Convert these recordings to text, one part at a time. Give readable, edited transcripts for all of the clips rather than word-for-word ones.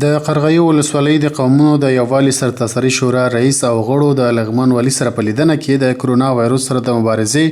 د قرغیو ولسوالۍ د قومونو د یووالي سرتاسري شورا رئیس او غړو د لغمان والي سره په لیدنه کې د کرونا وایروس سره د مبارزې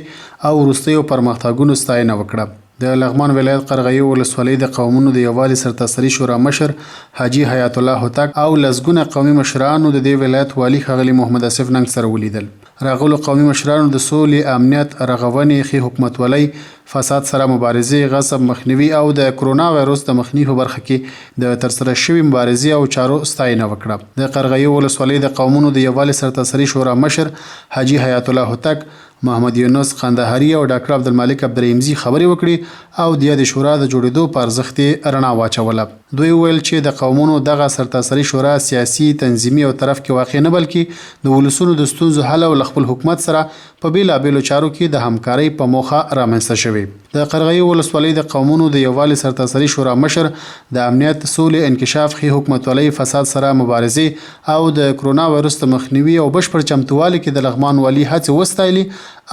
او وروستیو پرمختګونو ستاینه وکړه. د لغمان ولایت قرغیو ولسوالۍ د قومونو د یووالي سرتاسري شورا مشر حاجي حیات الله هوتک او لسګونه قومي مشرانو د دې ولایت والي ښاغلي محمد اسف ننګ سره ولیدل. راغلو قومي مشرانو د سولې، امنیت، رغونې، ښې حکومتولۍ، فساد سره مبارزې، غصب مخنیوي او د کرونا وایروس د مخنیوي په برخه کې د ترسره شوې مبارزې او چارو ستاینه وکړه. د قرغیو ولسوالۍ د قومونو د یووالي سرتاسري شورا مشر حاجي حیات الله هوتک، محمد یونس قندهاري او ډاکټر عبدالمالک عبدالرحیمزي خبرې وکړي او د یادې شورا د جوړېدو په ارزښت یې رڼا واچوله. دوی وویل چې د قومونو دغه سرتاسري شورا سیاسي، تنظیمي او طرف کې واقع نه بلکې د ولسونو د ستونزو حل او له خپل حکومت سره په بېلابېلو چارو کې د همکارۍ په موخه رامنځته شوې. د قرغیو ولسوالۍ د قومونو د یووالي سرتاسري شورا مشر د امنیت، سولې، انکشاف، ښې حکومتولۍ، فساد سره مبارزې او د کرونا وایروس د مخنیوي او بشپړ چمتووالي کې د لغمان والي هڅې وستایلي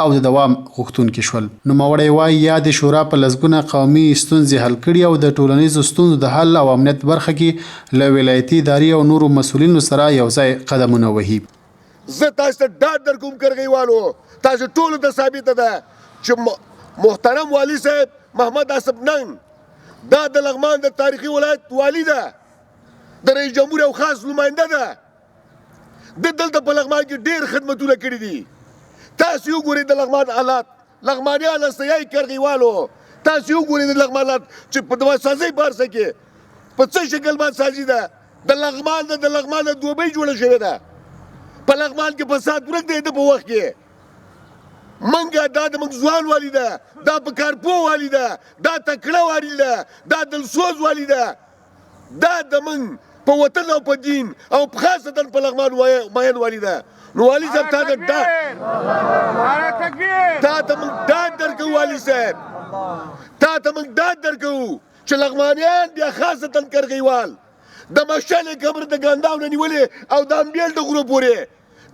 او د دوام غوښتونکي شول. نوموړی وایي یادې شورا په لسګونه قومي ستونزې حل کړي او د ټولنیزو ستونزو د حل او امنیت برخه کې له ولایتي ادارې او نورو مسؤلینو سره یو ځای قدمونه وهي. زه تاسو ته ډاډ درکوم قرغیوالو، تاسو ټولو ته ثابته ده چې محترم والي صاحب محمد اسف ننګ دا د لغمان د تاریخي ولایت والي ده، د رئیس جمهور او خاص نماینده ده. د دلته په لغمان کې ډېر خدمتونه کړي دي. تاسو وګورئ د لغمان حالات، لغمانیان استیایي قرغیوالو، تاسو وګورئ د لغمان حالات چې په دواسازۍ بارسه کې په څه شکل باندې سازي ده. د لغمان دوبۍ جوړه شوې ده. په لغمان کې فساد ورک دی د په وخت کې منګه دا د موږ ځوان والی ده، دا په کارپو والی ده، دا تکړه والی ده، دا دلسوز والی ده، دا د موږ په وطن او په دین او خاصتا په لغمان مین والی ده. نو والی صاحب تا ته موږ ډاډ درکوو، والی صاحب تا ته موږ ډاډ درکوو چې لغمانیان بیا خاصتا قرغیوال د مشعل قبر د ګانداو نه نیولې او د امبیل د غرو پورې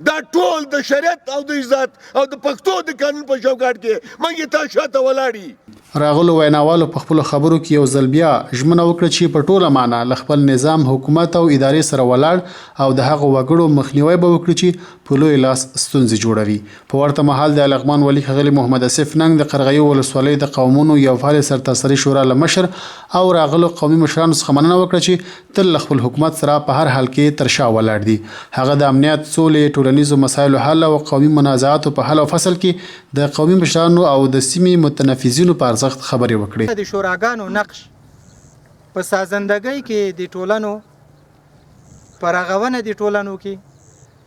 دا ټول د شریعت او د عزت او د پښتو د قانون په چوکاټ کې موږ یې تا شاته ولاړي. راغلو ویناوالو په خپلو خبرو کې یو ځل بیا ژمنه وکړه چې په ټوله معنا له خپل نظام، حکومت او ادارې سره ولاړ او د هغو وګړو مخنیوی به وکړي چې په لوی لاس ستونزې جوړوي. په ورته مهال د لغمان والي ښاغلي محمد اسف ننګ د قرغیو ولسوالۍ د قومونو یووالي سرتاسري شورا له مشر او راغلو قومي مشرانو څخه مننه وکړه چې تل له خپل حکومت سره په هر حال کې تر شا ولاړ دي. هغه د امنیت، سولې، ټولنیزو مسایلو حل او قومي منازعاتو په حل او فصل کې د قومي مشرانو او د سیمې متنفذینو په ارزښت خبرې وکړي. د شوراګانو نقش په سازندګۍ کې د ټولنو په رغونه د ټولنو کې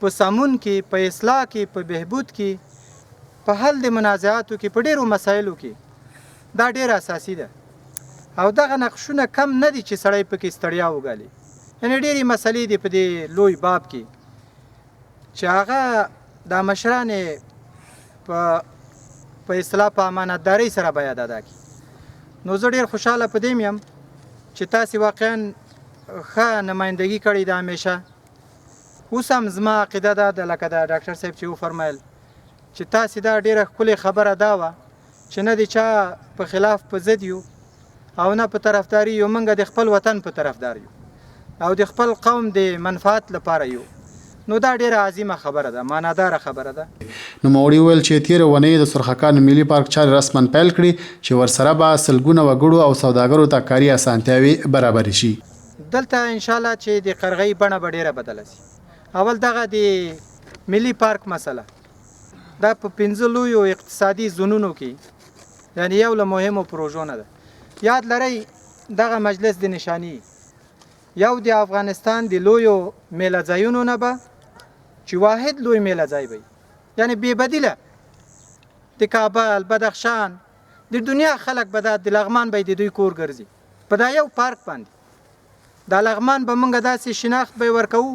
په سمون کې، په اصلاح کې، په بهبود کې، په حل د منازعاتو کې، په ډیرو مسایلو کې دا ډیر اساسي ده او دغه نقشونه کم نه دي چې سړی پکې ستړیا وګالي. یعنې ډیرې مسلې دي په دې لوی باب کې چې هغه د مشرانې په اصلاح په امانتدارۍ سره باید ادا کړي. نو زه ډېر خوشحاله په دې یم چې تاسې واقعا ښه نمایندګي کړې ده همیشه. اوس هم زما عقیده ده د لکه د ډاکټر صاحب چې وفرمایل چې تاسې دا ډېره ښکلې خبره دا وه چې نه د چا په خلاف په ضد یو او نه په طرفداري یو، موږ د خپل وطن په طرفدار یو او د خپل قوم د منفعت لپاره یو. نو دا ډیره عظیمه خبره ده، معناداره خبره ده. نوموړي وویل چې تېره اونۍ د سرخکان ملي پارک چارې رسما پیل کړي چې ورسره به سلګونه وګړو او سوداګرو ته کاري اسانتیاوې برابرې شي. دلته انشاءالله چې د قرغۍ بڼه به ډیره بدله شي. اول دغه د ملي پارک مسله دا په 5 لویو اقتصادي زونونو کې یعنی یو له مهمو پروژو نه ده. یاد لرئ دغه مجلس د نشانی یو د افغانستان د لویو میله ځایونو نه به چې واحد لوی میله ځای وي، یعنی بې بدیله د کابل، بدخشان، د دنیا خلک به د لغمان به د دوی کور ګرځي په دا یو پارک باندې. دا لغمان به موږ داسې شناخت به ورکوو،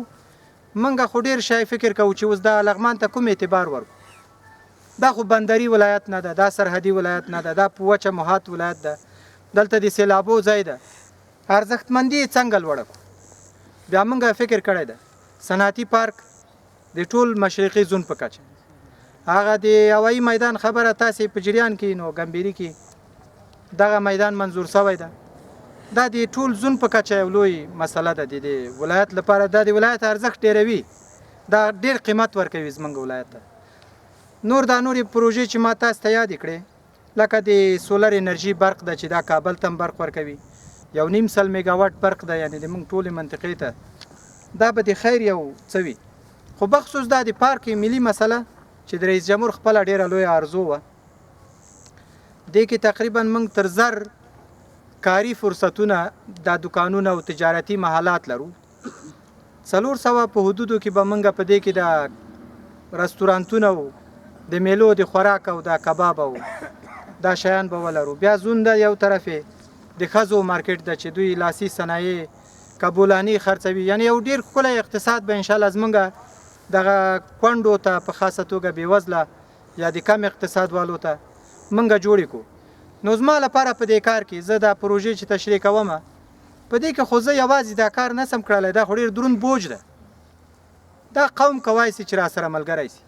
موږ خو ډېر شی فکر کوو چې اوس دا لغمان ته کوم اعتبار ورکو. دا خو بندري ولایت نه ده، دا سرحدي ولایت نه ده، دا په وچه محاط ولایت ده، دلته د سیلابو ځای ده، ارزښتمندي یې څنګه لوړه کړو. بیا موږ فکر کړی ده صنعتي پارک د ټول مشرقي زون په کچه، هغه د هوایي میدان خبره تاسې په جریان کې نو ګمبيري کې دغه میدان منظور شوی ده. دا د ټول زون په کچه یو لوی مسله ده د ولایت لپاره. دا د ولایت ارزښت ډېروي، دا ډېر قیمت ورکوي زموږ ولایت ته. نور دا نورې پروژې چې ما تاسو ته یادې کړې لکه د سولر انرژي برق ده چې دا کابل ته هم برق ورکوي، 1.5 میګاواټ برق ده، یعنې د موږ ټولې منطقې ته دا به د خیر یو څه وي. خو بخصوص دا د پارک ملي مسله چې د رئیس جمهور خپله ډېره لویه آرزو وه، دې کې تقریبا موږ تر 1000 کاري فرصتونه د دکانونه او تجارتي محلات لرو. 400 په حدودو کې به موږ په دې کې د رستورانتونه او د میلو د خوراک او د کباب او دا شیان به ولرو. بیا زون د یو طرفې د ښځو مارکیټ ده چې دوی لاسي صنایع کبولاني خرڅوي، یعنی یو ډېر ښکلی اقتصاد به انشاءالله زموږ دغه کونډو ته په خاصه توګه بېوزله یا د کم اقتصاد والو ته موږ جوړې کړو. نو زما لپاره په دې کار کې زه دا پروژې چې تشریح کوم په دې کې خو زه یوازې دا کار نسم کړلی، دا خو ډېر دروند بوج ده. دا قوم کوای سي چې راسره ملګری سي.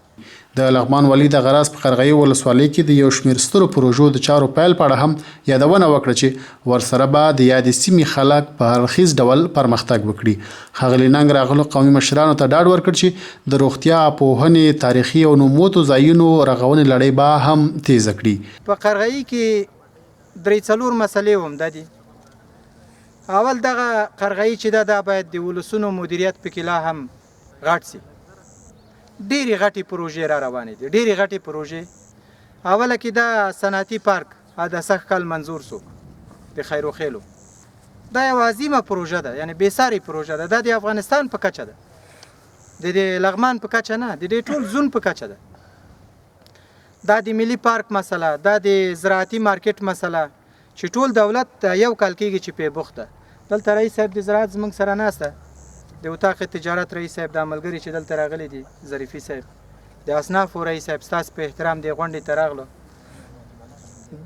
د لغمان والي د غراس په قرغۍ ولسوالۍ کې د یو شمېر سترو پروژو د چارو پیل په اړه هم یادونه وکړه چې ورسره به د یادې سیمې خلک په هرخیز ډول پرمختګ وکړي. ښاغلي ننګ راغلو قومي مشرانو ته ډاډ ورکړ چې د روغتیا، پوهنې، تاریخي او نوموتو ځایونو رغونې لړۍ به هم تیزه کړي. په قرغۍ کې 3-4 مسلې هم ده دي. اول دغه قرغۍ چې دا باید د ولسونو مدیریت پکې لا هم غټ سي. ډېرې غټې پروژې را روانې دي، ډېرې غټې پروژې. اوله کې دا صنعتي پارک د سږ کال منظور شو د خیروخیلو. دا یو عظیمه پروژه ده، یعنی بېسارې پروژه ده. دا د افغانستان په کچه ده، د لغمان په کچه نه، د دې ټول زون په کچه ده. دا د ملي پارک مسله، دا د زراعتي مارکیټ مسله چې ټول دولت یو کال کېږي چې پې بوخت ده. دلته رئیس صاحب د زراعت زموږ سره ناسته، د اتاق تجارت رئیس صاحب، د ملګري چې دلته راغلي دي ظریفي صاحب، د اصنافو رئیس صاحب، ستاسو په احترام د غونډې ته راغلو.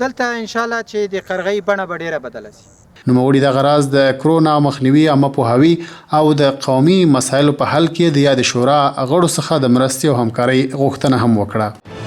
دلته انشاءالله چې د قرغۍ بڼه به ډېره بدله شي. نوموړي دغه راز د کرونا مخنیوي، عامه پوهاوي او د قومي مسایلو په حل کې د یاد شورا غړو څخه د مرستې او همکارۍ غوښتنه هم وکړه.